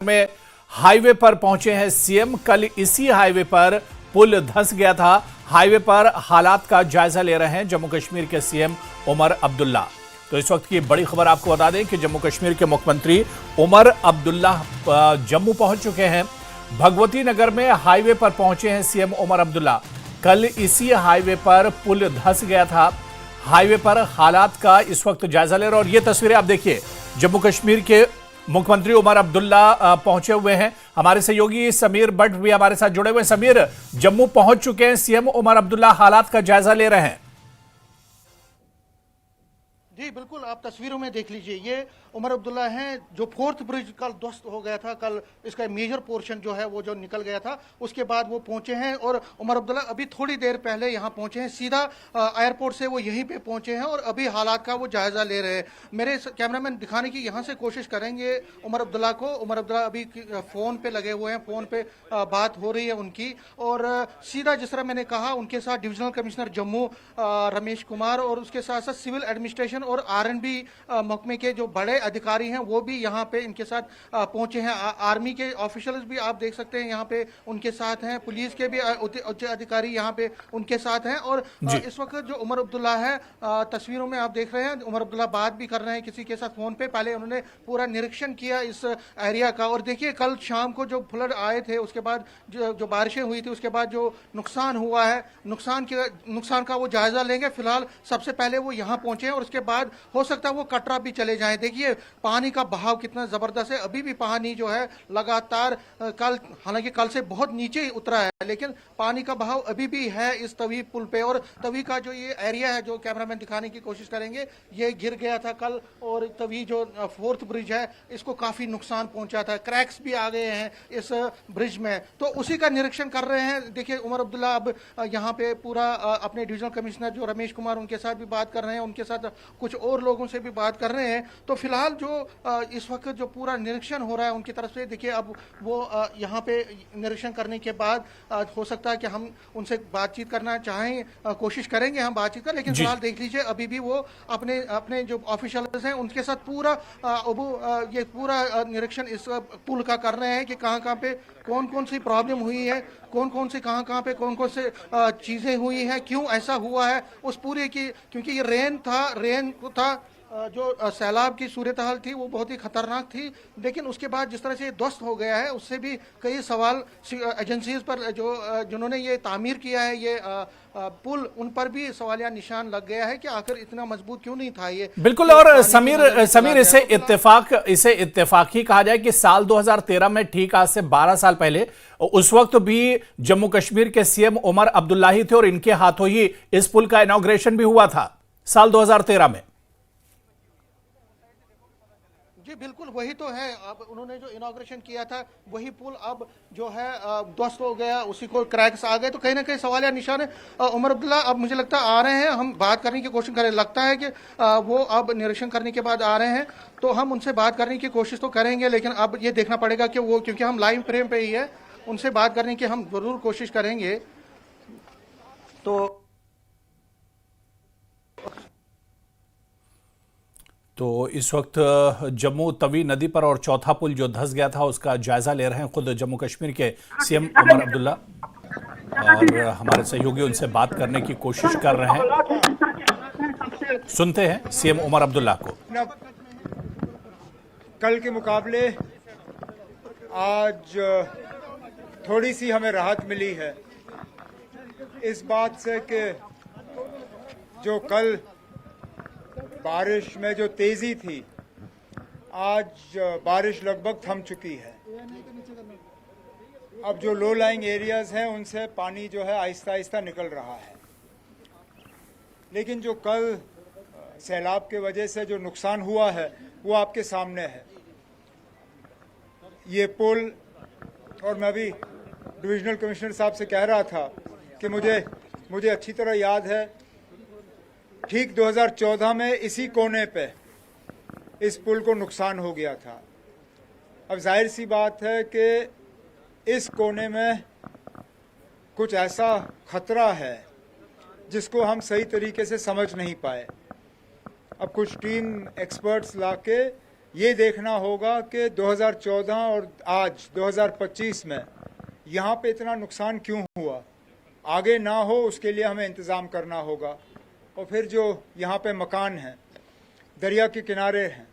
में हाईवे पर पहुंचे हैं सीएम। कल इसी हाईवे पर पुल धंस गया था। हाईवे पर हालात का जायजा ले रहे हैं जम्मू कश्मीर के सीएम उमर अब्दुल्ला। तो इस वक्त की बड़ी खबर आपको बता दें कि जम्मू कश्मीर के मुख्यमंत्री उमर अब्दुल्ला जम्मू पहुंच चुके हैं। भगवती नगर में हाईवे पर पहुंचे हैं सीएम उमर अब्दुल्ला। कल इसी हाईवे पर पुल धंस गया था। हाईवे पर हालात का इस वक्त जायजा ले रहे हैं और ये तस्वीरें आप देखिए, जम्मू कश्मीर के मुख्यमंत्री उमर अब्दुल्ला पहुंचे हुए हैं। हमारे सहयोगी समीर भट्ट भी हमारे साथ जुड़े हुए हैं। समीर, जम्मू पहुंच चुके हैं सीएम उमर अब्दुल्ला, हालात का जायजा ले रहे हैं। जी बिल्कुल, आप तस्वीरों में देख लीजिए, ये उमर अब्दुल्ला हैं जो फोर्थ ब्रिज कल ध्वस्त हो गया था। कल इसका मेजर पोर्शन जो है वो जो निकल गया था, उसके बाद वो पहुंचे हैं और उमर अब्दुल्ला अभी थोड़ी देर पहले यहाँ पहुंचे हैं। सीधा एयरपोर्ट से वो यहीं पे पहुंचे हैं और अभी हालात का वो जायजा ले रहे हैं। मेरे कैमरामैन दिखाने की यहाँ से कोशिश करेंगे उमर अब्दुल्ला को। उमर अब्दुल्ला अभी फ़ोन पे लगे हुए हैं, फ़ोन पे बात हो रही है उनकी। और सीधा जिस तरह मैंने कहा, उनके साथ डिविजनल कमिश्नर जम्मू रमेश कुमार और उसके साथ साथ सिविल एडमिनिस्ट्रेशन और आरएनबी महकमे के जो बड़े अधिकारी हैं वो भी यहाँ पे इनके साथ पहुंचे हैं। आर्मी के ऑफिशियल्स भी आप देख सकते हैं यहाँ पे उनके साथ हैं। पुलिस के भी उच्च अधिकारी यहाँ पे उनके साथ हैं। और इस वक्त जो उमर अब्दुल्ला है, तस्वीरों में आप देख रहे हैं, उमर अब्दुल्ला बात भी कर रहे हैं किसी के साथ फोन पे। पहले उन्होंने पूरा निरीक्षण किया इस एरिया का। और देखिए, कल शाम को जो फ्लड आए थे, उसके बाद जो बारिशें हुई थी, उसके बाद जो नुकसान हुआ है, नुकसान का वो जायजा लेंगे। फिलहाल सबसे पहले वो यहाँ पहुंचे हैं और उसके बाद हो सकता है वो कटरा भी चले जाएं। देखिए पानी का बहाव कितना जबरदस्त है। अभी भी पानी जो है लगातार हालांकि कल से बहुत नीचे ही उतरा है, लेकिन पानी का बहाव अभी भी है इस तवी पुल पे। और तवी का जो ये एरिया है, जो कैमरामैन दिखाने की कोशिश करेंगे, ये गिर गया था कल। और तवी जो फोर्थ ब्रिज है, इसको काफी नुकसान पहुंचा था। क्रैक्स भी आ गए हैं इस ब्रिज में, तो उसी का निरीक्षण कर रहे हैं। देखिए उमर अब्दुल्ला अब यहाँ पे पूरा अपने डिविजनल कमिश्नर जो रमेश कुमार, उनके साथ भी बात कर रहे हैं, उनके साथ कुछ और लोगों से भी बात कर रहे हैं। तो फिलहाल जो इस वक्त जो पूरा निरीक्षण हो रहा है उनकी तरफ से, देखिए अब वो यहाँ पे निरीक्षण करने के बाद हो सकता है कि हम उनसे बातचीत करना चाहें, कोशिश करेंगे हम बातचीत कर। लेकिन फिलहाल देख लीजिए, अभी भी वो अपने जो ऑफिशियल्स हैं उनके साथ पूरा ये पूरा निरीक्षण इस पुल का कर रहे हैं कि कहाँ कहाँ पे कौन कौन सी प्रॉब्लम हुई है, कौन कौन से कहाँ पे कौन कौन से चीज़ें हुई हैं, क्यों ऐसा हुआ है उस पूरे की। क्योंकि ये रेन था, जो सैलाब की सूरत हाल थी वो बहुत ही खतरनाक थी। लेकिन उसके बाद जिस तरह से ये ध्वस्त हो गया है, उससे भी कई सवाल एजेंसीज पर जिन्होंने ये तामीर किया है ये पुल, उन पर भी सवालिया निशान लग गया है कि आखिर इतना मजबूत क्यों नहीं था ये। बिल्कुल। और समीर इसे इत्तेफाकी कहा जाए कि साल 2013 में, ठीक आज से 12 साल पहले, उस वक्त भी जम्मू कश्मीर के सीएम उमर अब्दुल्ला ही थे और इनके हाथों ही इस पुल का इनॉग्रेशन भी हुआ था साल 2013 में। जी बिल्कुल, वही तो है। अब उन्होंने जो इनॉग्रेशन किया था वही पुल अब जो है ध्वस्त हो गया, उसी को क्रैक्स आ गए। तो कहीं ना कहीं सवालिया निशान है। उमर अब्दुल्ला अब मुझे लगता है आ रहे हैं, हम बात करने की कोशिश करें। लगता है कि वो अब निरीक्षण करने के बाद आ रहे हैं, तो हम उनसे बात करने की कोशिश तो करेंगे। लेकिन अब ये देखना पड़ेगा कि वो, क्योंकि हम लाइव फ्रेम पे ही है, उनसे बात करने की हम जरूर कोशिश करेंगे। तो इस वक्त जम्मू तवी नदी पर और चौथा पुल जो धंस गया था उसका जायजा ले रहे हैं खुद जम्मू कश्मीर के सीएम उमर अब्दुल्ला, और हमारे सहयोगी उनसे बात करने की कोशिश कर रहे हैं। सुनते हैं सीएम उमर अब्दुल्ला को। कल के मुकाबले आज थोड़ी सी हमें राहत मिली है इस बात से कि जो कल बारिश में जो तेजी थी, आज बारिश लगभग थम चुकी है। अब जो लो लाइंग एरियाज हैं उनसे पानी जो है आहिस्ता आहिस्ता निकल रहा है। लेकिन जो कल सैलाब के वजह से जो नुकसान हुआ है वो आपके सामने है। ये पुल, और मैं भी डिविजनल कमिश्नर साहब से कह रहा था कि मुझे अच्छी तरह याद है, ठीक 2014 में इसी कोने पे इस पुल को नुकसान हो गया था। अब जाहिर सी बात है कि इस कोने में कुछ ऐसा खतरा है जिसको हम सही तरीके से समझ नहीं पाए। अब कुछ टीम एक्सपर्ट्स लाके ये देखना होगा कि 2014 और आज 2025 में यहाँ पे इतना नुकसान क्यों हुआ, आगे ना हो उसके लिए हमें इंतज़ाम करना होगा। और फिर जो यहाँ पे मकान हैं, दरिया के किनारे हैं,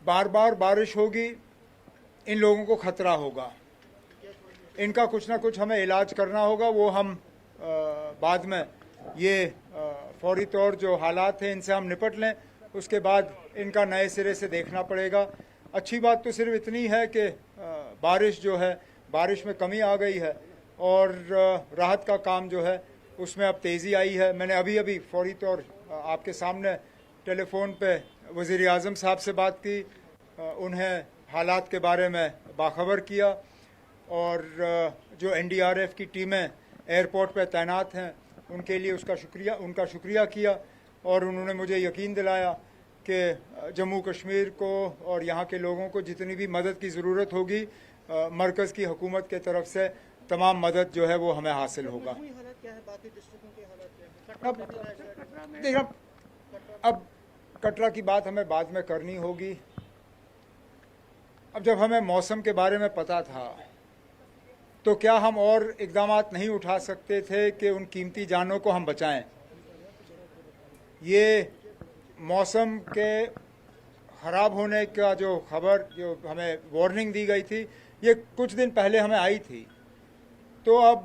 बार बार बारिश होगी, इन लोगों को खतरा होगा, इनका कुछ ना कुछ हमें इलाज करना होगा। वो हम बाद में ये फौरी तौर जो हालात हैं इनसे हम निपट लें, उसके बाद इनका नए सिरे से देखना पड़ेगा। अच्छी बात तो सिर्फ इतनी है कि बारिश जो है, बारिश में कमी आ गई है और राहत का काम जो है उसमें अब तेज़ी आई है। मैंने अभी फौरी तौर आपके सामने टेलीफोन पे वज़ीर आज़म साहब से बात की, उन्हें हालात के बारे में बाखबर किया और जो NDRF की टीमें एयरपोर्ट पे तैनात हैं उनके लिए उनका शुक्रिया किया और उन्होंने मुझे यकीन दिलाया कि जम्मू कश्मीर को और यहाँ के लोगों को जितनी भी मदद की ज़रूरत होगी मरकज़ की हुकूमत के तरफ से तमाम मदद जो है वो हमें हासिल होगा। अब कटरा की बात हमें बाद में करनी होगी। अब जब हमें मौसम के बारे में पता था तो क्या हम और इक़दाम नहीं उठा सकते थे कि उन कीमती जानों को हम बचाएं। ये मौसम के ख़राब होने का जो खबर, जो हमें वार्निंग दी गई थी, ये कुछ दिन पहले हमें आई थी। तो अब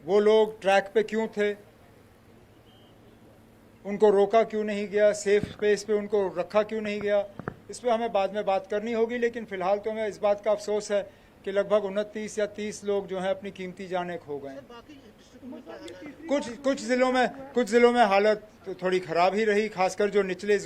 वो लोग ट्रैक पे क्यों थे, उनको रोका क्यों नहीं गया, सेफ स्पेस पे उनको रखा क्यों नहीं गया, इस पर हमें बाद में बात करनी होगी। लेकिन फ़िलहाल तो हमें इस बात का अफसोस है कि लगभग 29 या 30 लोग जो हैं अपनी कीमती जानें खो गए। कुछ ज़िलों में हालत तो थोड़ी ख़राब ही रही, खासकर जो निचले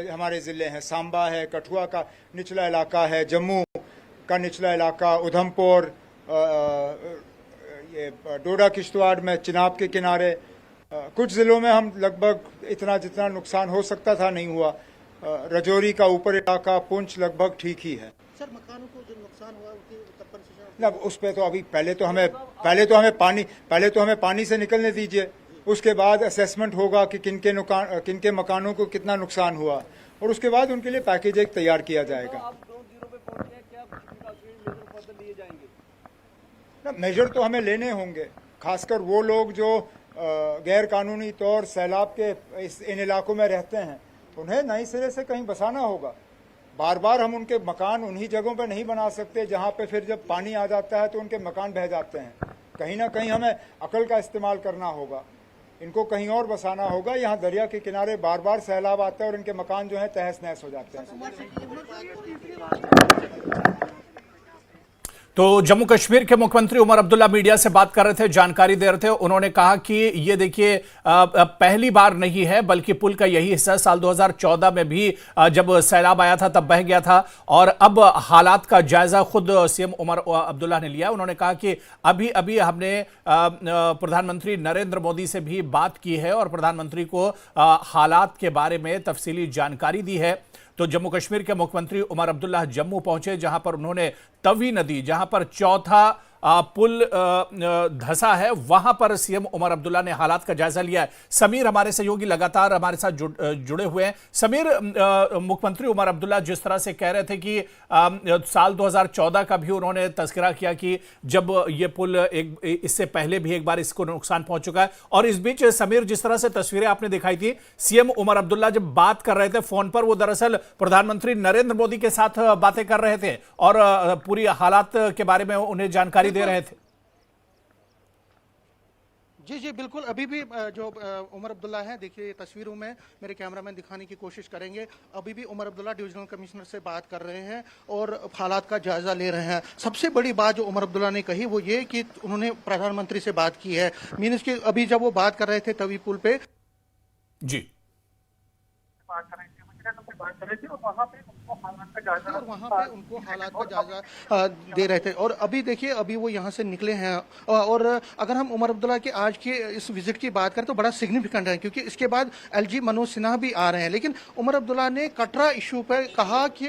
हमारे ज़िले हैं, सांबा है, कठुआ का निचला इलाका है, जम्मू का निचला इलाका, उधमपुर, ये डोडा किश्तवाड़ में चिनाब के किनारे, कुछ ज़िलों में हम लगभग इतना जितना नुकसान हो सकता था नहीं हुआ। रजौरी का ऊपर इलाका, पुंछ लगभग ठीक ही है। सर, मकानों को जो नुकसान हुआ ना, उस पे तो अभी पहले तो हमें पानी से निकलने दीजिए, उसके बाद असेसमेंट होगा कि किनके मकानों को कितना नुकसान हुआ और उसके बाद उनके लिए पैकेज एक तैयार किया जाएगा। ना, मेजर तो हमें लेने होंगे, खासकर वो लोग जो गैर कानूनी तौर सैलाब के इन इलाकों में रहते हैं, उन्हें नए सिरे से कहीं बसाना होगा। बार बार हम उनके मकान उन्हीं जगहों पर नहीं बना सकते जहां पे फिर जब पानी आ जाता है तो उनके मकान बह जाते हैं। कहीं ना कहीं हमें अकल का इस्तेमाल करना होगा, इनको कहीं और बसाना होगा। यहाँ दरिया के किनारे बार बार सैलाब आता है और इनके मकान जो है तहस नहस हो जाते हैं। तो जम्मू कश्मीर के मुख्यमंत्री उमर अब्दुल्ला मीडिया से बात कर रहे थे, जानकारी दे रहे थे। उन्होंने कहा कि ये देखिए पहली बार नहीं है, बल्कि पुल का यही हिस्सा साल 2014 में भी जब सैलाब आया था तब बह गया था और अब हालात का जायजा खुद सीएम उमर अब्दुल्ला ने लिया। उन्होंने कहा कि अभी अभी हमने प्रधानमंत्री नरेंद्र मोदी से भी बात की है और प्रधानमंत्री को हालात के बारे में तफसीली जानकारी दी है। तो जम्मू कश्मीर के मुख्यमंत्री उमर अब्दुल्ला जम्मू पहुंचे, जहां पर उन्होंने तवी नदी, जहां पर चौथा पुल धंसा है, वहां पर सीएम उमर अब्दुल्ला ने हालात का जायजा लिया है। समीर हमारे सहयोगी लगातार हमारे साथ जुड़े हुए हैं। समीर, मुख्यमंत्री उमर अब्दुल्ला जिस तरह से कह रहे थे कि साल 2014 का भी उन्होंने तस्करा किया कि जब ये पुल इससे पहले भी एक बार इसको नुकसान पहुंच चुका है, और इस बीच समीर जिस तरह से तस्वीरें आपने दिखाई थी, सीएम उमर अब्दुल्ला जब बात कर रहे थे फोन पर, वो दरअसल प्रधानमंत्री नरेंद्र मोदी के साथ बातें कर रहे थे और पूरी हालात के बारे में उन्हें जानकारी दे रहे थे। जी बिल्कुल। अभी भी जो उमर अब्दुल्ला हैं, देखिए तस्वीरों में मेरे कैमरामैन दिखाने की कोशिश करेंगे, अभी भी उमर अब्दुल्ला डिविजनल कमिश्नर से बात कर रहे हैं और हालात का जायजा ले रहे हैं। सबसे बड़ी बात जो उमर अब्दुल्ला ने कही वो ये कि उन्होंने प्रधानमंत्री से बात की है। मीन्स कि अभी जब वो बात कर रहे थे तवी पुल पे जी बात कर रहे थे से बात कर रहे थे और वहाँ पे उनको हालात का जायजा और वहाँ पे उनको हालात का जायजा दे रहे थे। और अभी देखिए, अभी वो यहाँ से निकले हैं। और अगर हम उमर अब्दुल्ला के आज के इस विजिट की बात करें तो बड़ा सिग्निफिकेंट है, क्योंकि इसके बाद एलजी मनोज सिन्हा भी आ रहे हैं। लेकिन उमर अब्दुल्ला ने कटरा इशू पर कहा कि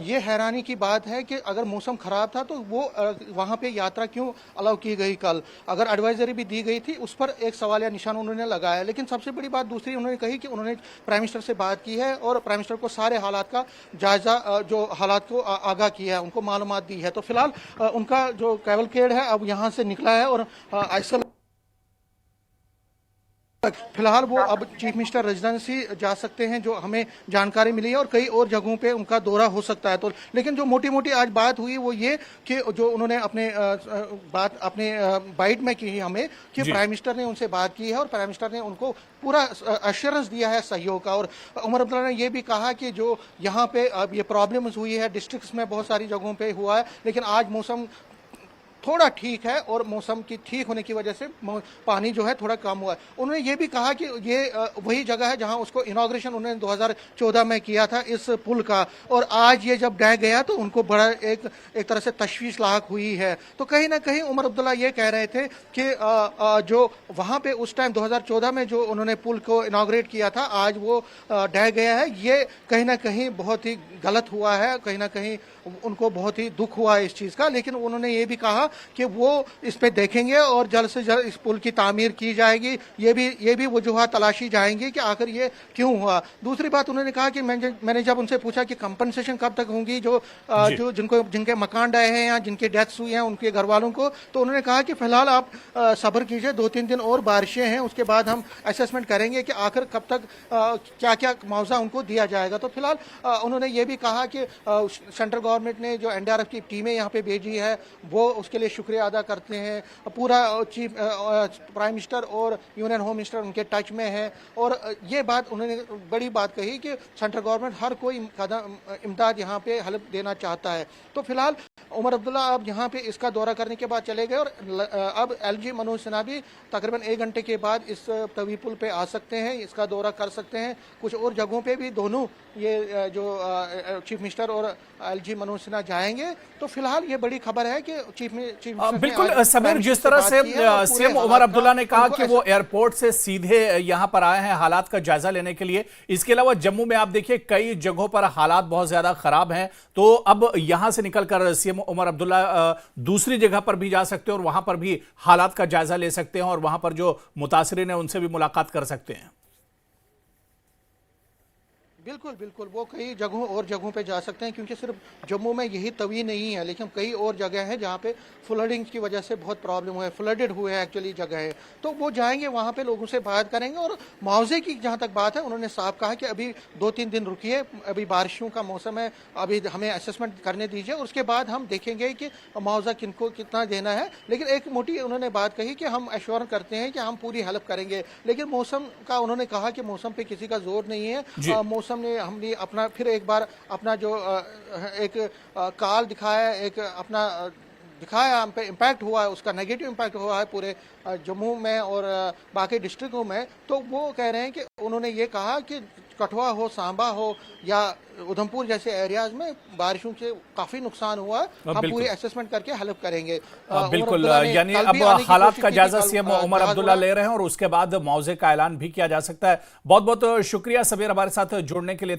ये हैरानी की बात है कि अगर मौसम खराब था तो वो वहाँ पे यात्रा क्यों अलाउ की गई कल, अगर एडवाइजरी भी दी गई थी, उस पर एक सवाल या निशान उन्होंने लगाया। लेकिन सबसे बड़ी बात दूसरी उन्होंने कही कि उन्होंने प्राइम मिनिस्टर से बात की है और प्राइम मिनिस्टर को सारे हालात का जायजा, जो हालात को आगाह किया है, उनको मालूमात दी है। तो फिलहाल उनका जो कैवलकेड है अब यहाँ से निकला है और ऐसा फिलहाल वो अब चीफ मिनिस्टर रेजिडेंसी जा सकते हैं, जो हमें जानकारी मिली है, और कई और जगहों पे उनका दौरा हो सकता है। तो लेकिन जो मोटी मोटी आज बात हुई वो ये कि जो उन्होंने अपने बाइट में की हमें कि प्राइम मिनिस्टर ने उनसे बात की है और प्राइम मिनिस्टर ने उनको पूरा अश्योरेंस दिया है सहयोग का। और उमर अब्दुल्ला ने ये भी कहा कि जो यहाँ पे अब ये प्रॉब्लम्स हुई है डिस्ट्रिक्ट्स में बहुत सारी जगहों पे हुआ है, लेकिन आज मौसम थोड़ा ठीक है और मौसम की ठीक होने की वजह से पानी जो है थोड़ा कम हुआ है। उन्होंने ये भी कहा कि ये वही जगह है जहां उसको इनॉग्रेशन उन्होंने 2014 में किया था इस पुल का, और आज ये जब ढह गया तो उनको बड़ा एक तरह से तशवीश लाक हुई है। तो कहीं ना कहीं उमर अब्दुल्ला ये कह रहे थे कि जो वहां पे उस टाइम 2014 में जो उन्होंने पुल को इनॉग्रेट किया था, आज वो ढह गया है, ये कहीं ना कहीं बहुत ही गलत हुआ है, कहीं ना कहीं उनको बहुत ही दुख हुआ है इस चीज़ का। लेकिन उन्होंने ये भी कहा कि वो इस पे देखेंगे और जल्द से जल्द इस पुल की तामीर की जाएगी। ये भी वजूहत तलाशी जाएंगे कि आखिर ये क्यों हुआ। दूसरी बात उन्होंने कहा कि मैंने जब उनसे पूछा कि कंपनसेशन कब तक होंगी जो जिनके मकान डहे हैं या जिनके डेथ्स हुई हैं उनके घर वालों को, तो उन्होंने कहा कि फिलहाल आप सब्र कीजिए, 2-3 दिन और बारिशें हैं, उसके बाद हम असेसमेंट करेंगे कि आखिर कब तक क्या क्या मुआवजा उनको दिया जाएगा। तो फिलहाल उन्होंने ये भी कहा कि सेंट्रल गवर्नमेंट ने जो एनडीआरएफ की टीमें यहाँ पे भेजी है वो उसके लिए शुक्रिया अदा करते हैं। पूरा चीफ प्राइम मिनिस्टर और यूनियन होम मिनिस्टर उनके टच में है, और ये बात उन्होंने बड़ी बात कही कि सेंट्रल गवर्नमेंट हर कोई कदम इमदाद यहाँ पे हेल्प देना चाहता है। तो फिलहाल उमर अब्दुल्ला अब यहाँ पे इसका दौरा करने के बाद चले गए और अब एलजी मनोज सिन्हा भी तकरीबन 1 घंटे के बाद इस तवी पुल पे आ सकते हैं, इसका दौरा कर सकते हैं। कुछ और जगहों पे भी दोनों ये जो चीफ मिनिस्टर और एलजी मनोज सिन्हा जाएंगे। तो फिलहाल ये बड़ी खबर है कि चीफ मिनिस्टर बिल्कुल समीर, जिस तरह से सीएम उमर अब्दुल्ला ने कहा कि वो एयरपोर्ट से सीधे यहाँ पर आए हैं हालात का जायजा लेने के लिए। इसके अलावा जम्मू में आप देखिए कई जगहों पर हालात बहुत ज्यादा खराब हैं, तो अब यहां से निकलकर सीएम उमर अब्दुल्ला दूसरी जगह पर भी जा सकते हैं और वहां पर भी हालात का जायजा ले सकते हैं और वहां पर जो मुतासिरीन है उनसे भी मुलाकात कर सकते हैं। बिल्कुल बिल्कुल, वो कई जगहों और जगहों पे जा सकते हैं, क्योंकि सिर्फ जम्मू में यही तवी नहीं है, लेकिन कई और जगह हैं जहाँ पे फ्लडिंग की वजह से बहुत प्रॉब्लम हुआ है, फ्लडेड हुए हैं एक्चुअली जगह है। तो वो जाएंगे वहाँ पे, लोगों से बात करेंगे। और मुआवजे की जहाँ तक बात है, उन्होंने साफ कहा कि अभी 2-3 दिन रुकिए, अभी बारिशों का मौसम है, अभी हमें असेसमेंट करने दीजिए, और उसके बाद हम देखेंगे कि मुआवजा किनको कितना देना है। लेकिन एक मोटी उन्होंने बात कही कि हम एश्योर करते हैं कि हम पूरी हेल्प करेंगे। लेकिन मौसम का उन्होंने कहा कि मौसम पे किसी का जोर नहीं है, मौसम ने हमने अपना फिर एक बार अपना जो एक काल दिखाया, एक अपना दिखाया, हम पे इम्पैक्ट हुआ है, उसका नेगेटिव इम्पैक्ट हुआ है पूरे जम्मू में और बाकी डिस्ट्रिक्टों में। तो वो कह रहे हैं कि उन्होंने ये कहा कि कठुआ हो, सांबा हो या उधमपुर जैसे एरियाज में बारिशों से काफी नुकसान हुआ है, हम पूरी असेसमेंट करके हेल्प करेंगे। बिल्कुल, यानी अब हालात का जायजा सीएम उमर अब्दुल्ला ले रहे हैं और उसके बाद मुआवजे का ऐलान भी किया जा सकता है। बहुत बहुत शुक्रिया सबीर हमारे साथ जुड़ने के लिए।